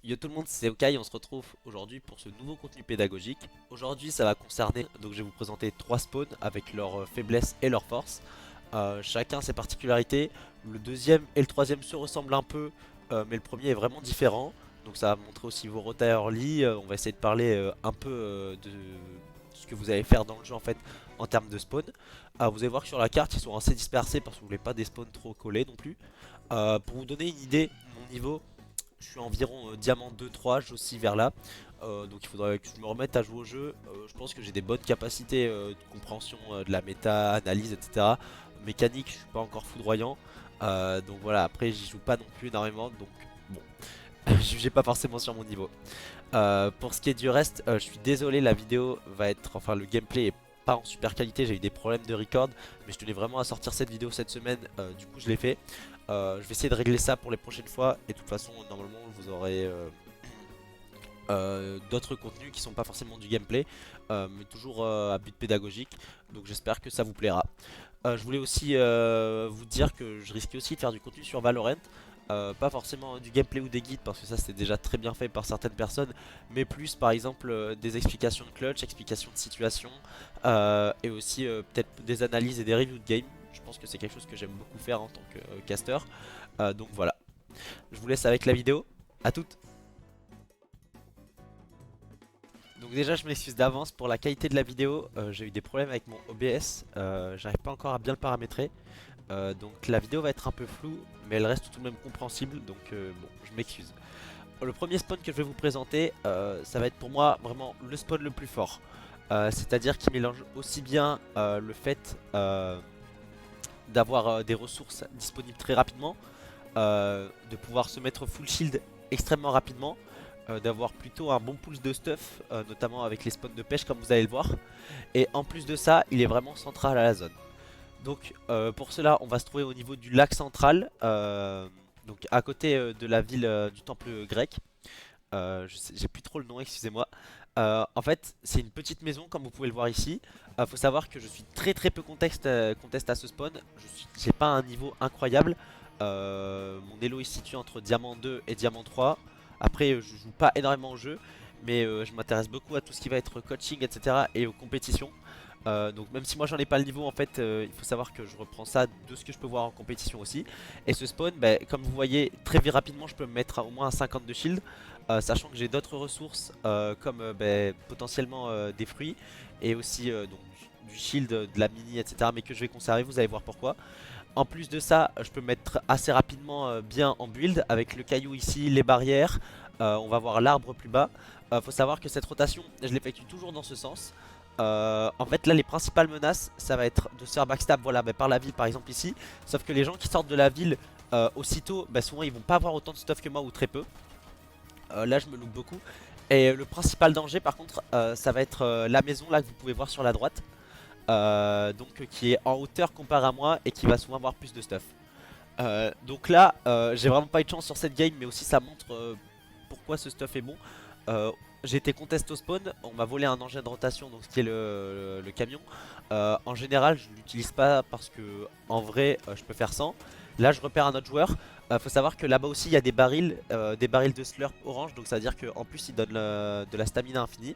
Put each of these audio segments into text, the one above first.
Yo tout le monde, c'est Okai, on se retrouve aujourd'hui pour ce nouveau contenu pédagogique. Aujourd'hui ça va concerner, donc je vais vous présenter 3 spawns avec leurs faiblesses et leurs forces. Chacun ses particularités, le deuxième et le troisième se ressemblent un peu, mais le premier est vraiment différent. Donc ça va montrer aussi vos rota early, on va essayer de parler un peu de ce que vous allez faire dans le jeu en fait en termes de spawn. Vous allez voir que sur la carte ils sont assez dispersés parce que vous voulez pas des spawns trop collés non plus. Pour vous donner une idée, mon niveau, je suis environ diamant 2-3, j'oscille vers là. Donc il faudrait que je me remette à jouer au jeu. Je pense que j'ai des bonnes capacités de compréhension de la méta, analyse, etc. Mécanique, je suis pas encore foudroyant. Donc voilà, après j'y joue pas non plus énormément. Donc bon, jugez pas forcément sur mon niveau. Pour ce qui est du reste, je suis désolé, la vidéo va être, enfin le gameplay est pas en super qualité, j'ai eu des problèmes de record, mais je tenais vraiment à sortir cette vidéo cette semaine, du coup je l'ai fait. Je vais essayer de régler ça pour les prochaines fois, et de toute façon normalement vous aurez d'autres contenus qui sont pas forcément du gameplay, mais toujours à but pédagogique, donc j'espère que ça vous plaira. Je voulais aussi vous dire que je risquais aussi de faire du contenu sur Valorant. Pas forcément du gameplay ou des guides parce que ça c'est déjà très bien fait par certaines personnes, mais plus par exemple des explications de clutch, explications de situation, et aussi peut-être des analyses et des reviews de game. Je pense que c'est quelque chose que j'aime beaucoup faire en tant que caster. Donc voilà, je vous laisse avec la vidéo, à toutes. Donc déjà je m'excuse d'avance pour la qualité de la vidéo, j'ai eu des problèmes avec mon OBS, j'arrive pas encore à bien le paramétrer. Donc la vidéo va être un peu floue, mais elle reste tout de même compréhensible, donc bon, je m'excuse. Le premier spawn que je vais vous présenter, ça va être pour moi vraiment le spawn le plus fort. C'est-à-dire qu'il mélange aussi bien le fait d'avoir des ressources disponibles très rapidement, de pouvoir se mettre full shield extrêmement rapidement, d'avoir plutôt un bon pulse de stuff, notamment avec les spawns de pêche comme vous allez le voir. Et en plus de ça, il est vraiment central à la zone. Donc pour cela on va se trouver au niveau du lac central, donc à côté de la ville du temple grec. J'ai plus trop le nom, excusez-moi. En fait c'est une petite maison comme vous pouvez le voir ici. Faut savoir que je suis très peu contest à ce spawn. J'ai pas un niveau incroyable. Mon elo est situé entre diamant 2 et diamant 3. Après je joue pas énormément au jeu, mais je m'intéresse beaucoup à tout ce qui va être coaching, etc. et aux compétitions. Donc même si moi j'en ai pas le niveau en fait, il faut savoir que je reprends ça de ce que je peux voir en compétition aussi. Et ce spawn, bah, comme vous voyez très rapidement je peux me mettre à au moins un 50 de shield, sachant que j'ai d'autres ressources comme bah, potentiellement des fruits et aussi donc, du shield, de la mini, etc. mais que je vais conserver, vous allez voir pourquoi. En plus de ça, je peux me mettre assez rapidement bien en build avec le caillou ici, les barrières. On va voir l'arbre plus bas. Faut savoir que cette rotation, je l'effectue toujours dans ce sens. En fait là les principales menaces ça va être de se faire backstab, voilà, bah, par la ville par exemple ici. Sauf que les gens qui sortent de la ville aussitôt, bah, souvent ils vont pas avoir autant de stuff que moi ou très peu. Là je me loupe beaucoup. Et le principal danger par contre ça va être la maison là que vous pouvez voir sur la droite, donc qui est en hauteur comparé à moi et qui va souvent avoir plus de stuff. Donc là j'ai vraiment pas eu de chance sur cette game, mais aussi ça montre pourquoi ce stuff est bon. J'ai été contest au spawn, on m'a volé un engin de rotation, donc ce qui est le camion. En général je l'utilise pas parce que en vrai je peux faire sans. Là je repère un autre joueur. Faut savoir que là-bas aussi il y a des barils de slurp orange, donc ça veut dire qu'en plus il donne de la stamina infinie.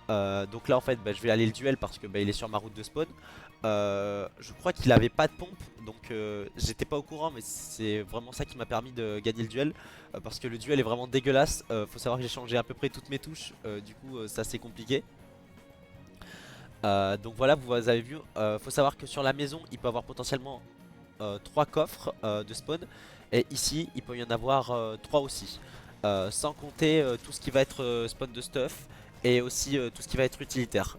Donc là en fait bah, je vais aller le duel parce que bah, il est sur ma route de spawn. Je crois qu'il avait pas de pompe, donc j'étais pas au courant, mais c'est vraiment ça qui m'a permis de gagner le duel, parce que le duel est vraiment dégueulasse. Faut savoir que j'ai changé à peu près toutes mes touches, du coup c'est assez compliqué. Donc voilà, vous avez vu, faut savoir que sur la maison il peut avoir potentiellement 3 coffres de spawn, et ici il peut y en avoir 3 aussi, sans compter tout ce qui va être spawn de stuff et aussi tout ce qui va être utilitaire.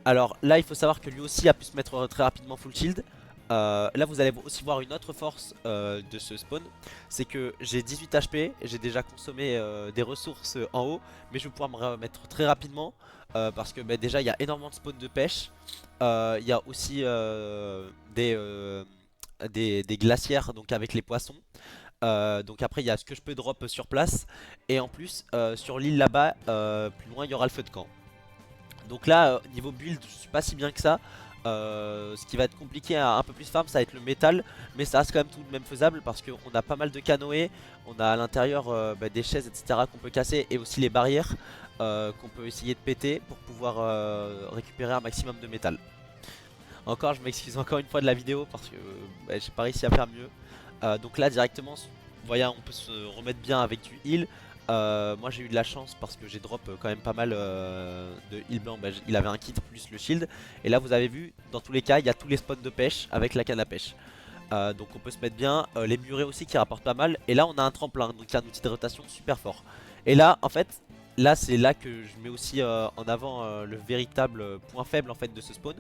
Alors là il faut savoir que lui aussi a pu se mettre très rapidement full shield. Là vous allez aussi voir une autre force de ce spawn, c'est que j'ai 18 HP, j'ai déjà consommé des ressources en haut, mais je vais pouvoir me remettre très rapidement, parce que bah, déjà il y a énormément de spawns de pêche. Il y a aussi des glacières donc avec les poissons. Donc après il y a ce que je peux drop sur place, et en plus sur l'île là-bas plus loin il y aura le feu de camp. Donc là niveau build je suis pas si bien que ça. Ce qui va être compliqué un peu plus farm, ça va être le métal, mais ça reste quand même tout de même faisable parce qu'on a pas mal de canoës, on a à l'intérieur des chaises etc qu'on peut casser et aussi les barrières qu'on peut essayer de péter pour pouvoir récupérer un maximum de métal. Encore, je m'excuse encore une fois de la vidéo parce que j'ai pas réussi à faire mieux. Donc là directement, vous voyez, on peut se remettre bien avec du heal. Moi j'ai eu de la chance parce que j'ai drop quand même pas mal de heal blanc. Il avait un kit plus le shield. Et là vous avez vu, dans tous les cas, il y a tous les spawns de pêche avec la canne à pêche. Donc on peut se mettre bien. Les murets aussi qui rapportent pas mal. Et là on a un tremplin, donc il y a un outil de rotation super fort. Et là en fait, là c'est là que je mets aussi en avant le véritable point faible en fait de ce spawn,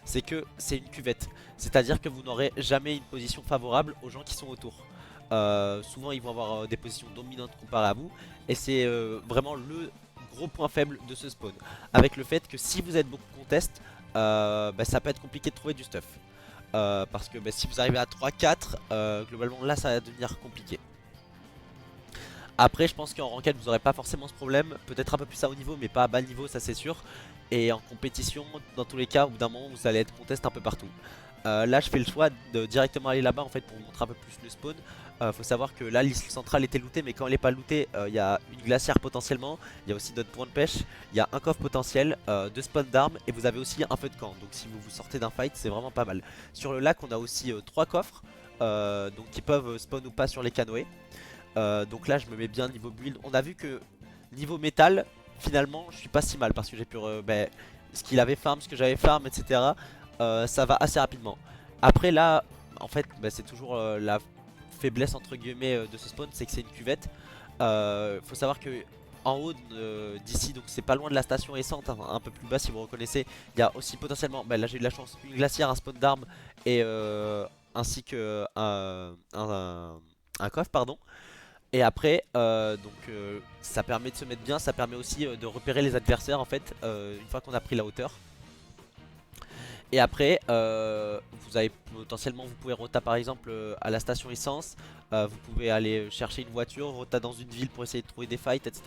c'est que c'est une cuvette. C'est-à-dire que vous n'aurez jamais une position favorable aux gens qui sont autour. Souvent ils vont avoir des positions dominantes comparées à vous. Et c'est vraiment le gros point faible de ce spawn. Avec le fait que si vous êtes beaucoup contest, ça peut être compliqué de trouver du stuff. Parce que si vous arrivez à 3-4, globalement là ça va devenir compliqué. Après je pense qu'en ranked vous n'aurez pas forcément ce problème. Peut-être un peu plus à haut niveau mais pas à bas niveau, ça c'est sûr. Et en compétition, dans tous les cas, au bout d'un moment, vous allez être contest un peu partout. Là, je fais le choix de directement aller là-bas en fait pour vous montrer un peu plus le spawn. Faut savoir que là, l'île centrale était lootée, mais quand elle n'est pas lootée, il y a une glacière potentiellement. Il y a aussi d'autres points de pêche. Il y a un coffre potentiel, deux spawns d'armes, et vous avez aussi un feu de camp. Donc, si vous vous sortez d'un fight, c'est vraiment pas mal. Sur le lac, on a aussi trois coffres, donc qui peuvent spawn ou pas sur les canoës. Donc là, je me mets bien niveau build. On a vu que niveau métal, finalement je suis pas si mal parce que j'ai pu ce qu'il avait farm, ce que j'avais farm, etc. Ça va assez rapidement. Après là, en fait, c'est toujours la faiblesse entre guillemets de ce spawn, c'est que c'est une cuvette. Faut savoir que en haut d'ici, donc c'est pas loin de la station essence, hein, un peu plus bas si vous reconnaissez, il y a aussi potentiellement, là j'ai eu de la chance, une glacière, un spawn d'armes et ainsi que un coffre, pardon. Et après, ça permet de se mettre bien, ça permet aussi de repérer les adversaires en fait, une fois qu'on a pris la hauteur. Et après, vous avez potentiellement, vous pouvez rota par exemple à la station essence, vous pouvez aller chercher une voiture, rota dans une ville pour essayer de trouver des fights, etc.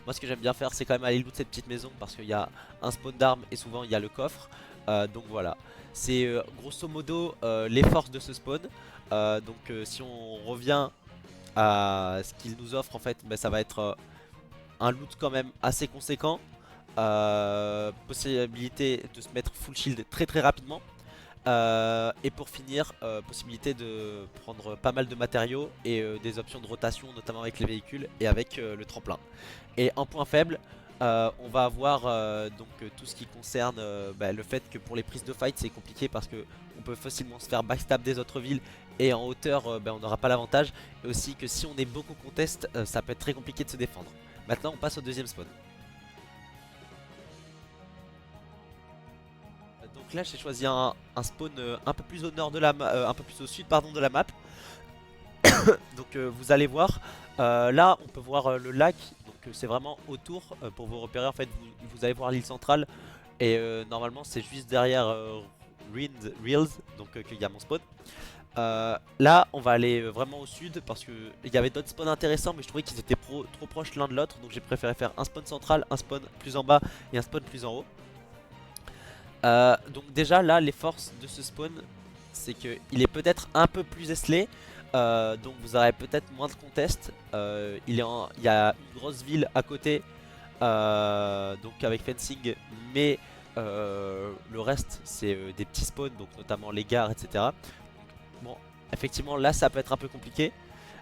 Moi ce que j'aime bien faire c'est quand même aller loot cette petite maison parce qu'il y a un spawn d'armes et souvent il y a le coffre. Donc voilà, c'est grosso modo les forces de ce spawn. Si on revient à ce qu'il nous offre en fait, ça va être un loot quand même assez conséquent, possibilité de se mettre full shield très très rapidement, et pour finir possibilité de prendre pas mal de matériaux et des options de rotation notamment avec les véhicules et avec le tremplin. Et en point faible, on va avoir tout ce qui concerne le fait que pour les prises de fight c'est compliqué parce que on peut facilement se faire backstab des autres villes et en hauteur on n'aura pas l'avantage, et aussi que si on est beaucoup contest ça peut être très compliqué de se défendre. Maintenant on passe au deuxième spawn. Donc là j'ai choisi un spawn un peu plus au nord de la un peu plus au sud pardon de la map. Donc vous allez voir, là on peut voir le lac, donc c'est vraiment autour pour vous repérer en fait, vous allez voir l'île centrale et normalement c'est juste derrière Reels, donc qu'il y a mon spawn. Là on va aller vraiment au sud parce que il y avait d'autres spawns intéressants mais je trouvais qu'ils étaient trop proches l'un de l'autre, donc j'ai préféré faire un spawn central, un spawn plus en bas et un spawn plus en haut. Donc déjà là les forces de ce spawn c'est qu'il est peut-être un peu plus esselé, donc vous aurez peut-être moins de contest. Il y a une grosse ville à côté, donc avec fencing, mais le reste c'est des petits spawns, donc notamment les gares, etc. Donc, bon, effectivement là ça peut être un peu compliqué.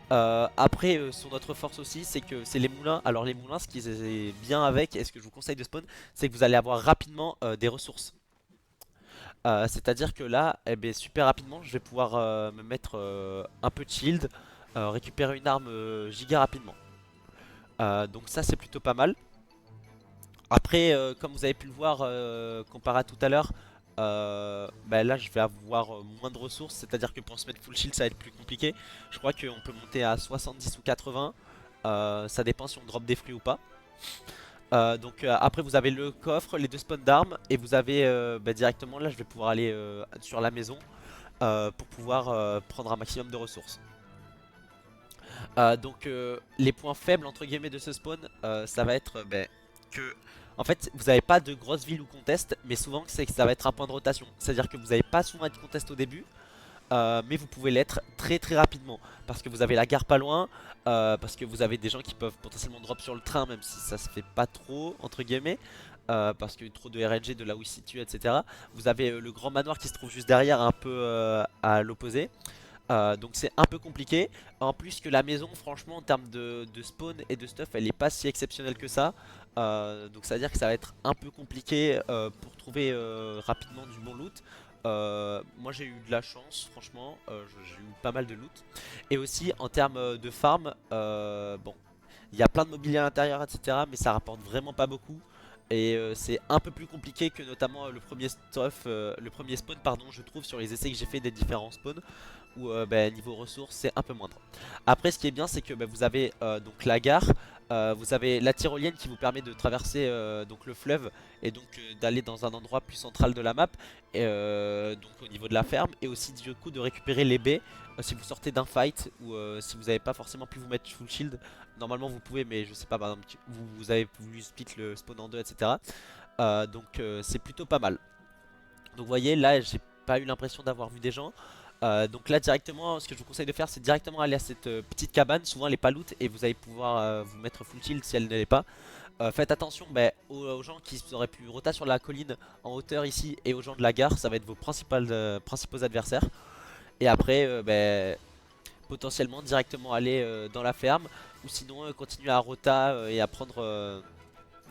Après son autre force aussi c'est que c'est les moulins. Alors les moulins, ce qui est bien avec et ce que je vous conseille de spawn, c'est que vous allez avoir rapidement des ressources. C'est-à-dire que là, super rapidement, je vais pouvoir me mettre un peu de shield, récupérer une arme giga rapidement. Donc ça c'est plutôt pas mal. Après, comme vous avez pu le voir comparé à tout à l'heure, là je vais avoir moins de ressources, c'est-à-dire que pour se mettre full shield ça va être plus compliqué. Je crois qu'on peut monter à 70 ou 80, ça dépend si on drop des fruits ou pas. Après vous avez le coffre, les deux spawns d'armes, et vous avez directement là je vais pouvoir aller sur la maison pour pouvoir prendre un maximum de ressources. Les points faibles entre guillemets de ce spawn, ça va être que en fait vous n'avez pas de grosses villes ou contest, mais souvent c'est que ça va être un point de rotation. C'est-à-dire que vous n'avez pas souvent être contest au début, mais vous pouvez l'être très très rapidement parce que vous avez la gare pas loin, parce que vous avez des gens qui peuvent potentiellement drop sur le train, même si ça se fait pas trop entre guillemets, parce qu'il y a trop de RNG de là où il se situe, etc. Vous avez le grand manoir qui se trouve juste derrière, un peu à l'opposé. Donc c'est un peu compliqué. En plus que la maison, franchement, en termes de spawn et de stuff, elle est pas si exceptionnelle que ça. Donc ça veut dire que ça va être un peu compliqué pour trouver rapidement du bon loot. Moi j'ai eu de la chance, franchement, j'ai eu pas mal de loot. Et aussi en termes de farm, bon, il y a plein de mobilier à l'intérieur, etc. Mais ça rapporte vraiment pas beaucoup. Et c'est un peu plus compliqué que notamment le premier spawn, pardon, je trouve, sur les essais que j'ai fait des différents spawns, où bah, niveau ressources c'est un peu moindre. Après ce qui est bien c'est que bah, vous avez donc la gare, vous avez la tyrolienne qui vous permet de traverser donc le fleuve et donc d'aller dans un endroit plus central de la map, et, donc au niveau de la ferme, et aussi du coup de récupérer les baies si vous sortez d'un fight, ou si vous n'avez pas forcément pu vous mettre full shield. Normalement vous pouvez, mais je sais pas, par exemple vous avez voulu split le spawn en deux, etc. Donc c'est plutôt pas mal. Donc vous voyez là j'ai pas eu l'impression d'avoir vu des gens. Donc là directement ce que je vous conseille de faire c'est directement aller à cette petite cabane. Souvent elle est pas loot et vous allez pouvoir vous mettre full shield si elle ne l'est pas. Faites attention bah, aux gens qui auraient pu rota sur la colline en hauteur ici, et aux gens de la gare, ça va être vos principaux adversaires. Et après bah, potentiellement directement aller dans la ferme, ou sinon continuer à rota et à prendre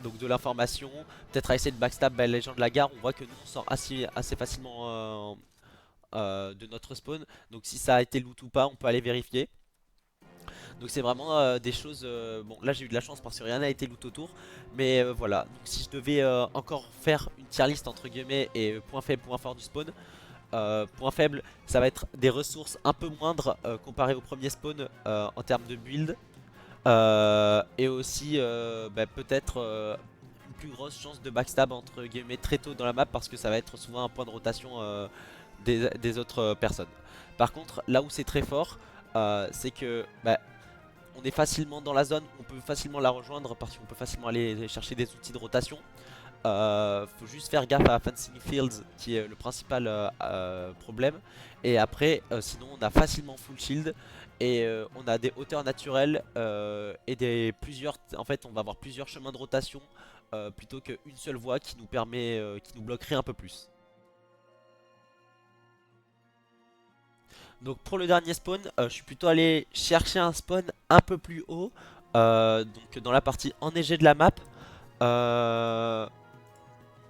donc de l'information, peut-être à essayer de backstab bah, les gens de la gare. On voit que nous on sort assez facilement de notre spawn, donc si ça a été loot ou pas on peut aller vérifier. Donc c'est vraiment des choses, bon là j'ai eu de la chance parce que rien n'a été loot autour, mais voilà. Donc si je devais encore faire une tier list entre guillemets, et point faible, point fort du spawn, point faible ça va être des ressources un peu moindres comparé au premier spawn en termes de build, et aussi bah, peut-être une plus grosse chance de backstab entre guillemets très tôt dans la map, parce que ça va être souvent un point de rotation des autres personnes. Par contre là où c'est très fort, c'est que bah, on est facilement dans la zone, on peut facilement la rejoindre parce qu'on peut facilement aller chercher des outils de rotation. Faut juste faire gaffe à Fencing Fields qui est le principal problème. Et après sinon on a facilement full shield, et on a des hauteurs naturelles et en fait on va avoir plusieurs chemins de rotation plutôt qu'une seule voie qui nous permet, qui nous bloquerait un peu plus. Donc pour le dernier spawn, je suis plutôt allé chercher un spawn un peu plus haut, donc dans la partie enneigée de la map. Euh,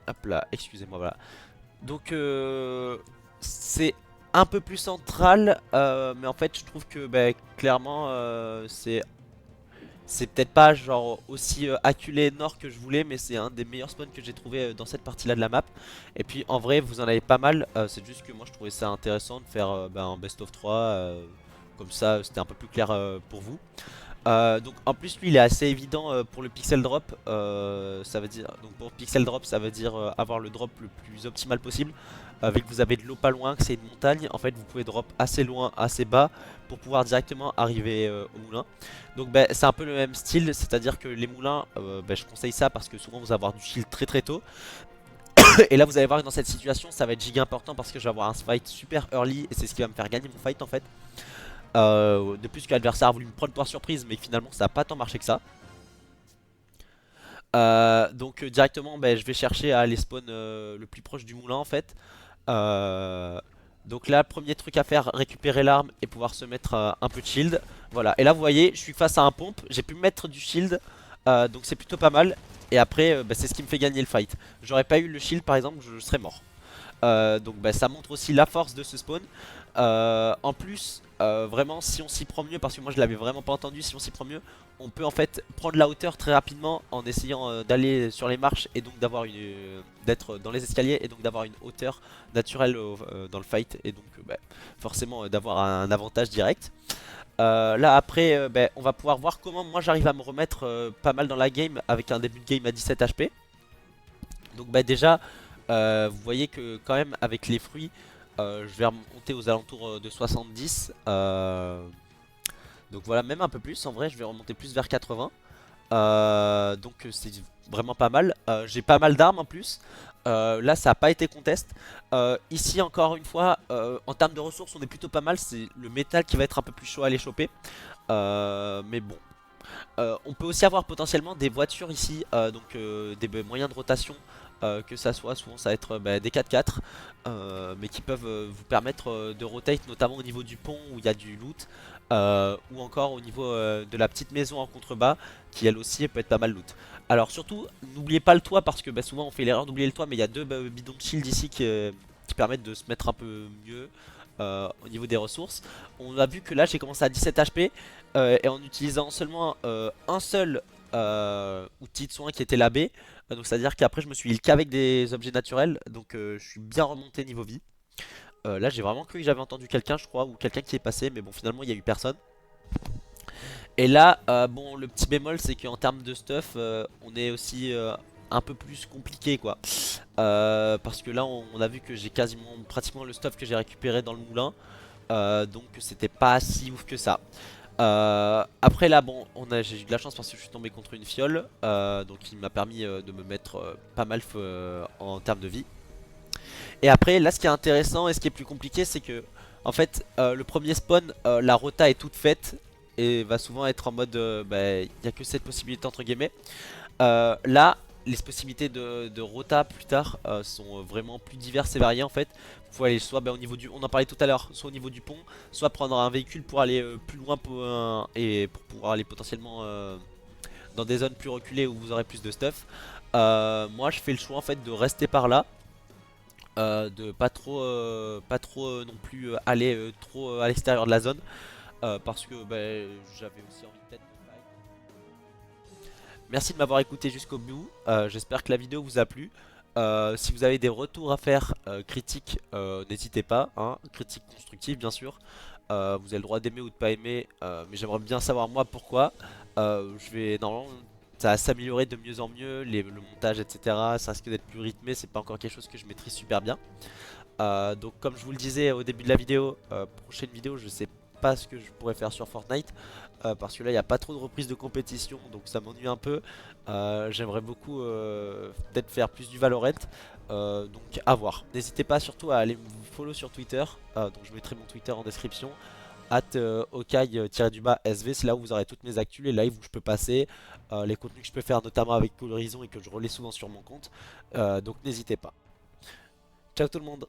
Hop là, excusez-moi, voilà. Donc c'est un peu plus central, mais en fait je trouve que bah, clairement c'est peut-être pas genre aussi acculé nord que je voulais, mais c'est un des meilleurs spawns que j'ai trouvé dans cette partie là de la map. Et puis en vrai vous en avez pas mal, c'est juste que moi je trouvais ça intéressant de faire bah, un best of 3, comme ça c'était un peu plus clair pour vous. Donc en plus lui il est assez évident pour le pixel drop, ça veut dire, donc pour pixel drop ça veut dire avoir le drop le plus optimal possible. Vu que vous avez de l'eau pas loin, que c'est une montagne, en fait vous pouvez drop assez loin, assez bas pour pouvoir directement arriver au moulin. Donc bah, c'est un peu le même style, c'est à dire que les moulins, bah, je conseille ça parce que souvent vous allez avoir du shield très très tôt. Et là vous allez voir que dans cette situation ça va être giga important parce que je vais avoir un fight super early, et c'est ce qui va me faire gagner mon fight en fait. De plus que l'adversaire a voulu me prendre par surprise, mais finalement ça n'a pas tant marché que ça. Donc directement bah, je vais chercher à aller spawn le plus proche du moulin en fait. Euh, donc là premier truc à faire, récupérer l'arme et pouvoir se mettre un peu de shield. Voilà, et là vous voyez je suis face à un pompe, j'ai pu me mettre du shield, donc c'est plutôt pas mal. Et après bah, c'est ce qui me fait gagner le fight. J'aurais pas eu le shield par exemple, je serais mort. Donc bah, ça montre aussi la force de ce spawn. En plus, vraiment si on s'y prend mieux, parce que moi je l'avais vraiment pas entendu, si on s'y prend mieux, on peut en fait prendre la hauteur très rapidement en essayant d'aller sur les marches, et donc d'avoir d'être dans les escaliers, et donc d'avoir une hauteur naturelle dans le fight, et donc bah, forcément d'avoir un avantage direct. Là après bah, on va pouvoir voir comment moi j'arrive à me remettre pas mal dans la game avec un début de game à 17 HP. Donc bah déjà vous voyez que quand même avec les fruits je vais remonter aux alentours de 70, donc voilà, même un peu plus en vrai, je vais remonter plus vers 80. Donc c'est vraiment pas mal. J'ai pas mal d'armes en plus. Là ça a pas été contest. Ici encore une fois, en termes de ressources on est plutôt pas mal. C'est le métal qui va être un peu plus chaud à aller choper. Mais bon. On peut aussi avoir potentiellement des voitures ici, donc des moyens de rotation, que ça soit, souvent ça va être des 4x4, mais qui peuvent vous permettre de rotate, notamment au niveau du pont où il y a du loot, ou encore au niveau de la petite maison en contrebas, qui elle aussi peut être pas mal loot. Alors surtout, n'oubliez pas le toit, parce que souvent on fait l'erreur d'oublier le toit, mais il y a deux bidons de shield ici qui permettent de se mettre un peu mieux au niveau des ressources. On a vu que là j'ai commencé à 17 HP, et en utilisant seulement un seul outil de soin qui était la baie. Donc c'est à dire qu'après je me suis heal qu'avec des objets naturels. Donc je suis bien remonté niveau vie. Là j'ai vraiment cru que j'avais entendu quelqu'un, je crois, ou quelqu'un qui est passé, mais bon finalement il n'y a eu personne. Et là bon, le petit bémol c'est qu'en termes de stuff on est aussi un peu plus compliqué quoi. Parce que là on a vu que j'ai quasiment pratiquement le stuff que j'ai récupéré dans le moulin. Donc c'était pas si ouf que ça. Après là bon, j'ai eu de la chance parce que je suis tombé contre une fiole, donc il m'a permis de me mettre pas mal en termes de vie. Et après là ce qui est intéressant et ce qui est plus compliqué c'est que en fait le premier spawn, la rota est toute faite et va souvent être en mode il n'y a que cette possibilité entre guillemets. Là les possibilités de rota plus tard sont vraiment plus diverses et variées en fait. Vous pouvez aller soit au niveau du, on en parlait tout à l'heure, soit au niveau du pont, soit prendre un véhicule pour aller plus loin et pour pouvoir aller potentiellement dans des zones plus reculées où vous aurez plus de stuff. Moi je fais le choix en fait de rester par là, de pas trop non plus aller trop à l'extérieur de la zone, parce que j'avais aussi envie peut-être de fight. Merci de m'avoir écouté jusqu'au bout, j'espère que la vidéo vous a plu. Si vous avez des retours à faire critiques, n'hésitez pas, hein, critiques constructives bien sûr. Vous avez le droit d'aimer ou de pas aimer, mais j'aimerais bien savoir moi pourquoi. Je vais normalement ça va s'améliorer de mieux en mieux, le montage etc. Ça risque d'être plus rythmé, c'est pas encore quelque chose que je maîtrise super bien. Donc comme je vous le disais au début de la vidéo, prochaine vidéo je sais pas ce que je pourrais faire sur Fortnite, parce que là il n'y a pas trop de reprises de compétition donc ça m'ennuie un peu. J'aimerais beaucoup peut-être faire plus du Valorant, donc à voir. N'hésitez pas surtout à aller me follow sur Twitter, donc je mettrai mon Twitter en description, okai-sv, c'est là où vous aurez toutes mes actus, les lives où je peux passer, les contenus que je peux faire notamment avec Colorizon et que je relais souvent sur mon compte, donc n'hésitez pas. Ciao tout le monde.